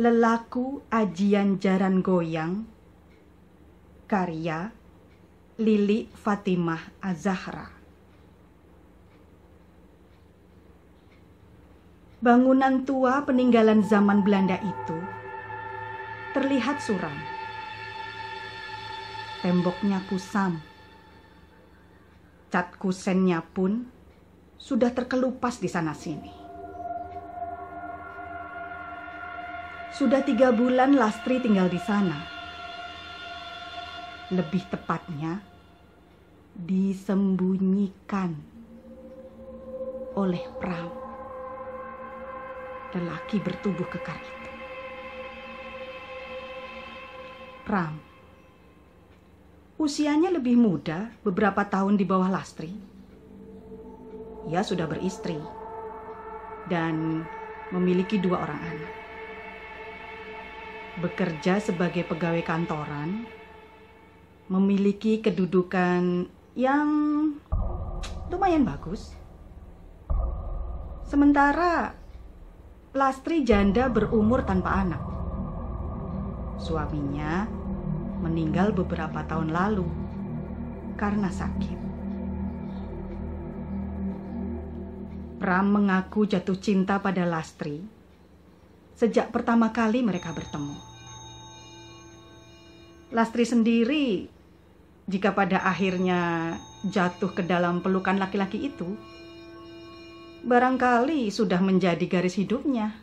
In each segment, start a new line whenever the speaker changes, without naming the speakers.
Lelaku Ajian Jaran Goyang, karya Lili Fatimah Az-Zahra. Bangunan tua peninggalan zaman Belanda itu terlihat suram. Temboknya kusam. Cat kusennya pun sudah terkelupas di sana-sini. Sudah 3 bulan Lastri tinggal di sana. Lebih tepatnya, disembunyikan oleh Pram, lelaki bertubuh kekar itu. Pram, usianya lebih muda, beberapa tahun di bawah Lastri. Ia sudah beristri dan memiliki 2 orang anak. Bekerja sebagai pegawai kantoran, memiliki kedudukan yang lumayan bagus. Sementara Lastri janda berumur tanpa anak. Suaminya meninggal beberapa tahun lalu karena sakit. Pram mengaku jatuh cinta pada Lastri sejak pertama kali mereka bertemu. Lastri sendiri, jika pada akhirnya jatuh ke dalam pelukan laki-laki itu, barangkali sudah menjadi garis hidupnya.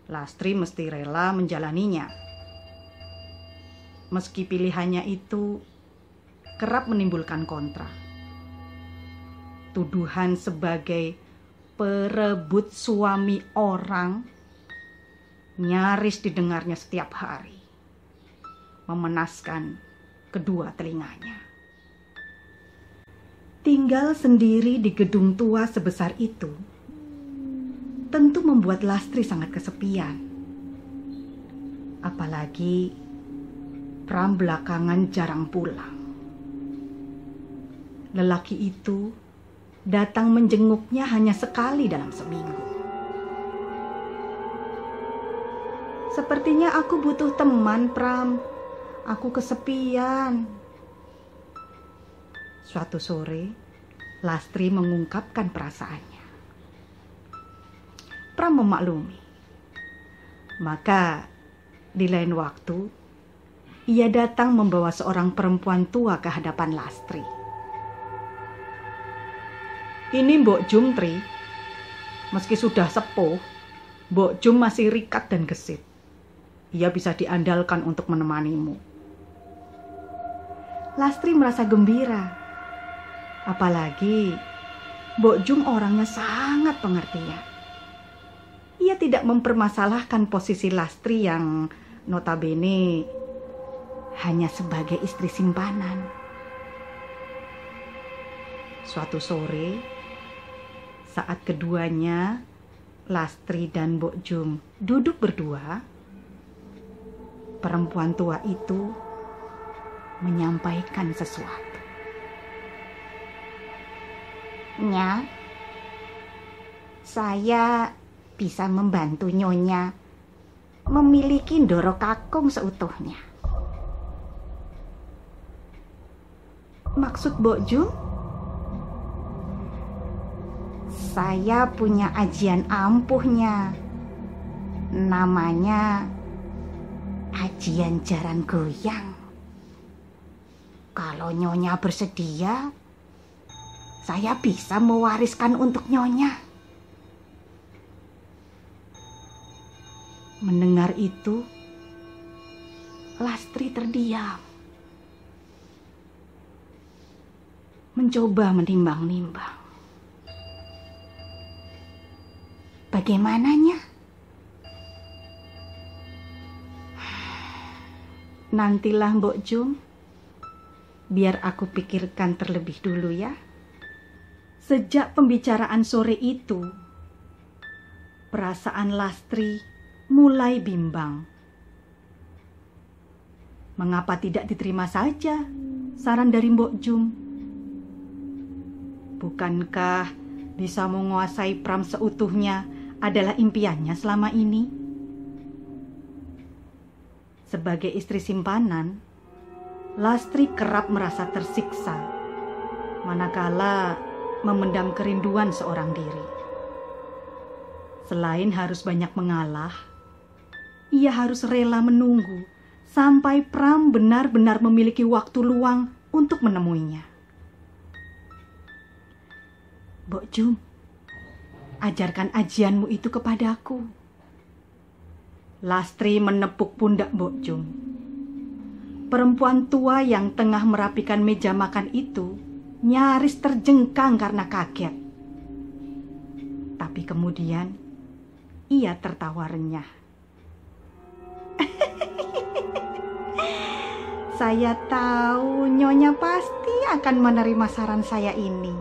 Lastri mesti rela menjalaninya. Meski pilihannya itu kerap menimbulkan kontra. Tuduhan sebagai perebut suami orang nyaris didengarnya setiap hari, memenaskan kedua telinganya. Tinggal sendiri di gedung tua sebesar itu tentu membuat Lastri sangat kesepian. Apalagi Pram belakangan jarang pulang. Lelaki itu datang menjenguknya hanya sekali dalam seminggu. Sepertinya aku butuh teman, Pram. Aku kesepian. Suatu sore, Lastri mengungkapkan perasaannya. Pram memaklumi. Maka, di lain waktu, ia datang membawa seorang perempuan tua ke hadapan Lastri. Ini Mbok Jum, Tri. Meski sudah sepuh, Mbok Jum masih rikat dan gesit. Ia bisa diandalkan untuk menemanimu. Lastri merasa gembira. Apalagi Mbok Jum orangnya sangat pengertian. Ia tidak mempermasalahkan posisi Lastri yang notabene hanya sebagai istri simpanan. Suatu sore, saat keduanya, Lastri dan Mbok Jum, duduk berdua, perempuan tua itu menyampaikan sesuatu. Nya, saya bisa membantu Nyonya memiliki Ndoro Kakung seutuhnya. Maksud Mbok Jum? Saya punya ajian ampuhnya. Namanya Ajian Jaran Goyang. Kalau Nyonya bersedia, saya bisa mewariskan untuk Nyonya. Mendengar itu, Lastri terdiam. Mencoba menimbang-nimbang. Bagaimananya? Nantilah Mbok Jum. Biar aku pikirkan terlebih dulu ya. Sejak pembicaraan sore itu, perasaan Lastri mulai bimbang. Mengapa tidak diterima saja saran dari Mbok Jum? Bukankah bisa menguasai Pram seutuhnya adalah impiannya selama ini? Sebagai istri simpanan, Lastri kerap merasa tersiksa manakala memendam kerinduan seorang diri. Selain harus banyak mengalah, ia harus rela menunggu sampai Pram benar-benar memiliki waktu luang untuk menemuinya. Mbok Jum, ajarkan ajianmu itu kepadaku. Lastri menepuk pundak Mbok Jum. Perempuan tua yang tengah merapikan meja makan itu nyaris terjengkang karena kaget. Tapi kemudian ia tertawa renyah. Saya tahu Nyonya pasti akan menerima saran saya ini.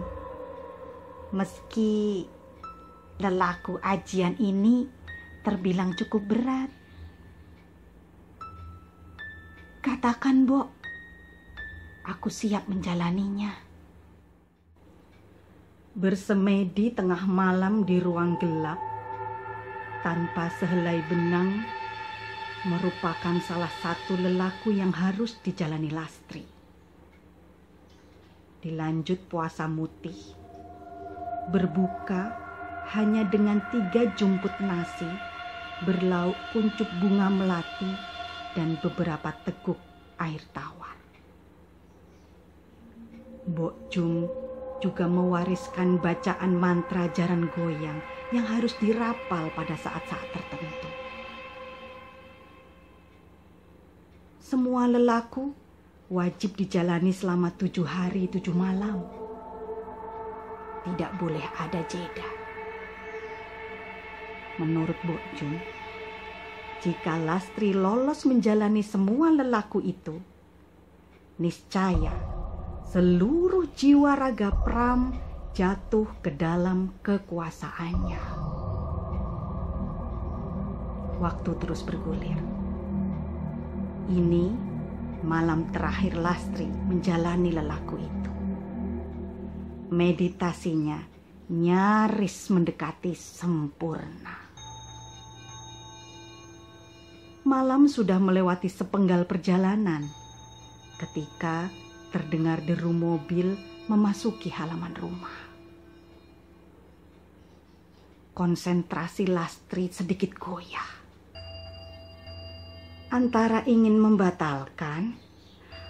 Meski lelaku ajian ini terbilang cukup berat. Katakan, Mbok, aku siap menjalaninya. Bersemedi tengah malam di ruang gelap, tanpa sehelai benang, merupakan salah satu lelaku yang harus dijalani Lastri. Dilanjut puasa mutih, berbuka hanya dengan 3 jumput nasi, berlauk kuncup bunga melati, dan beberapa teguk air tawar. Mbok Jum juga mewariskan bacaan mantra jaran goyang yang harus dirapal pada saat-saat tertentu. Semua lelaku wajib dijalani selama 7 hari 7 malam. Tidak boleh ada jeda. Menurut Mbok Jum, jika Lastri lolos menjalani semua lelaku itu, niscaya seluruh jiwa raga Pram jatuh ke dalam kekuasaannya. Waktu terus bergulir. Ini malam terakhir Lastri menjalani lelaku itu. Meditasinya nyaris mendekati sempurna. Malam sudah melewati sepenggal perjalanan ketika terdengar deru mobil memasuki halaman rumah. Konsentrasi Lastri sedikit goyah. Antara ingin membatalkan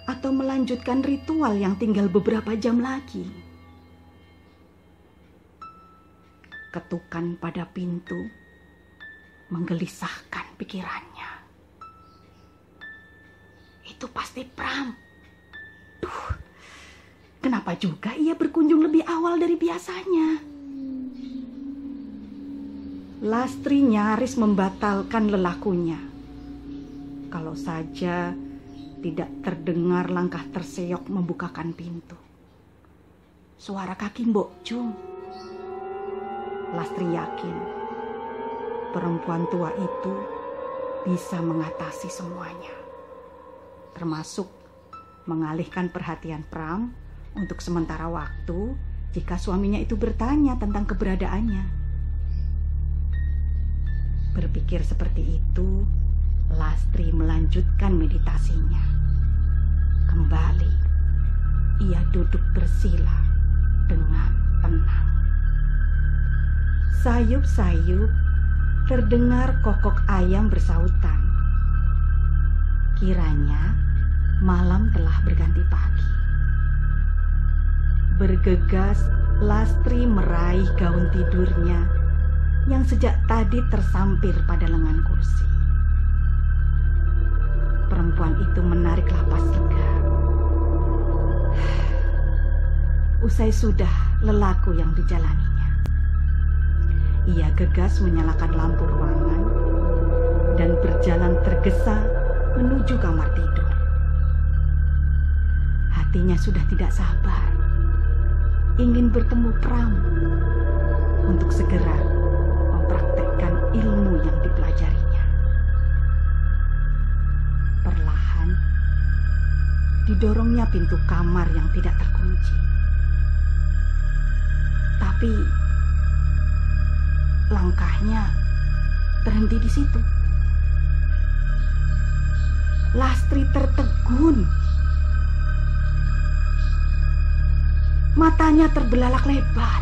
atau melanjutkan ritual yang tinggal beberapa jam lagi. Ketukan pada pintu menggelisahkan pikirannya. Itu pasti Pram. Kenapa juga ia berkunjung lebih awal dari biasanya? Lastri nyaris membatalkan lelakunya. Kalau saja tidak terdengar langkah terseok membukakan pintu. Suara kaki Mbok Jum. Lastri yakin perempuan tua itu bisa mengatasi semuanya, termasuk mengalihkan perhatian Pram untuk sementara waktu jika suaminya itu bertanya tentang keberadaannya. Berpikir seperti itu, Lastri melanjutkan meditasinya. Kembali, ia duduk bersila dengan tenang. Sayup-sayup terdengar kokok ayam bersautan. Kiranya malam telah berganti pagi. Bergegas, Lastri meraih gaun tidurnya yang sejak tadi tersampir pada lengan kursi. Perempuan itu menarik napas lega. Usai sudah lelaku yang dijalaninya, ia gegas menyalakan lampu ruangan dan berjalan tergesa menuju kamar tidur. Hatinya sudah tidak sabar, ingin bertemu Pram untuk segera mempraktekkan ilmu yang dipelajarinya. Perlahan didorongnya pintu kamar yang tidak terkunci. Tapi langkahnya terhenti di situ. Lastri tertegun. Matanya terbelalak lebar.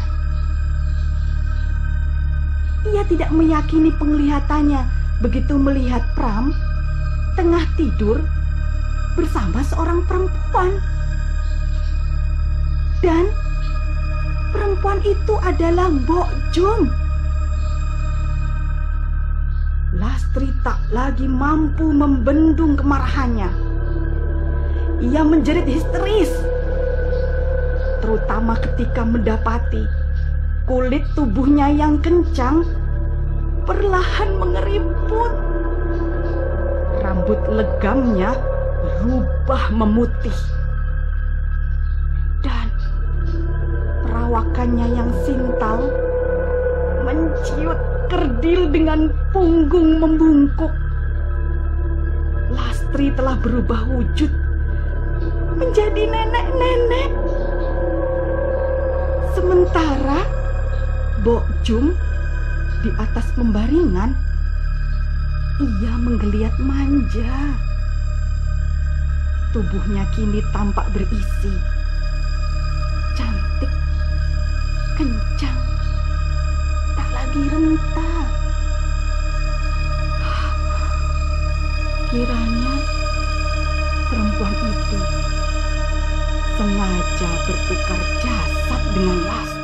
Ia tidak meyakini penglihatannya begitu melihat Pram tengah tidur bersama seorang perempuan. Dan perempuan itu adalah Mbok Jum. Lastri tak lagi mampu membendung kemarahannya. Ia menjerit histeris, terutama ketika mendapati kulit tubuhnya yang kencang perlahan mengeriput. Rambut legamnya berubah memutih. Dan perawakannya yang sintal menciut kerdil dengan punggung membungkuk. Lastri telah berubah wujud menjadi nenek-nenek. Sementara Mbok Jum di atas pembaringan, ia menggeliat manja. Tubuhnya kini tampak berisi, cantik, kencang, tak lagi renta. Kiranya perempuan itu sengaja bertukar jasad dengan Lastri.